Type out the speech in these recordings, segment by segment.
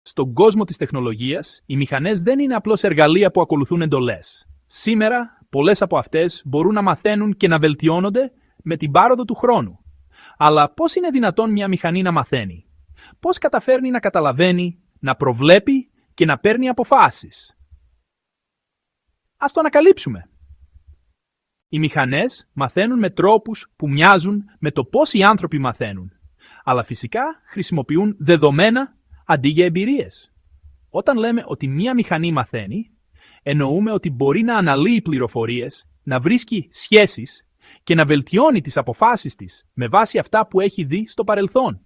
Στον κόσμο της τεχνολογίας, οι μηχανές δεν είναι απλώς εργαλεία που ακολουθούν εντολές. Σήμερα, πολλές από αυτές μπορούν να μαθαίνουν και να βελτιώνονται με την πάροδο του χρόνου. Αλλά πώς είναι δυνατόν μια μηχανή να μαθαίνει? Πώς καταφέρνει να καταλαβαίνει, να προβλέπει και να παίρνει αποφάσεις? Ας το ανακαλύψουμε. Οι μηχανές μαθαίνουν με τρόπους που μοιάζουν με το πώς οι άνθρωποι μαθαίνουν. Αλλά φυσικά χρησιμοποιούν δεδομένα αντί για εμπειρίες. Όταν λέμε ότι μία μηχανή μαθαίνει, εννοούμε ότι μπορεί να αναλύει πληροφορίες, να βρίσκει σχέσεις και να βελτιώνει τις αποφάσεις της με βάση αυτά που έχει δει στο παρελθόν.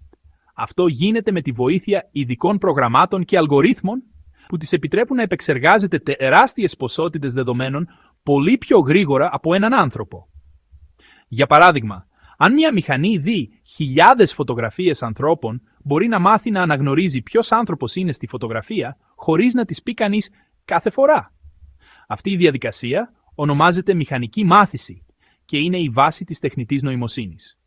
Αυτό γίνεται με τη βοήθεια ειδικών προγραμμάτων και αλγορίθμων που της επιτρέπουν να επεξεργάζεται τεράστιες ποσότητες δεδομένων πολύ πιο γρήγορα από έναν άνθρωπο. Για παράδειγμα, αν μια μηχανή δει χιλιάδες φωτογραφίες ανθρώπων, μπορεί να μάθει να αναγνωρίζει ποιος άνθρωπος είναι στη φωτογραφία χωρίς να της πει κανείς κάθε φορά. Αυτή η διαδικασία ονομάζεται μηχανική μάθηση και είναι η βάση της τεχνητής νοημοσύνης.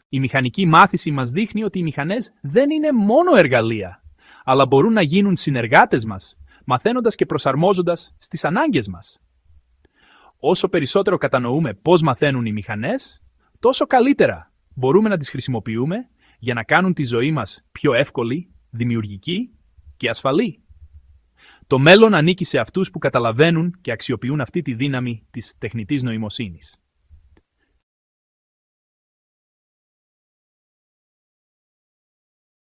Η μηχανική μάθηση μας δείχνει ότι οι μηχανές δεν είναι μόνο εργαλεία, αλλά μπορούν να γίνουν συνεργάτες μας, μαθαίνοντας και προσαρμόζοντας στις ανάγκες μας. Όσο περισσότερο κατανοούμε πώς μαθαίνουν οι μηχανές, τόσο καλύτερα μπορούμε να τις χρησιμοποιούμε για να κάνουν τη ζωή μας πιο εύκολη, δημιουργική και ασφαλή. Το μέλλον ανήκει σε αυτούς που καταλαβαίνουν και αξιοποιούν αυτή τη δύναμη της τεχνητής νοημοσύνης.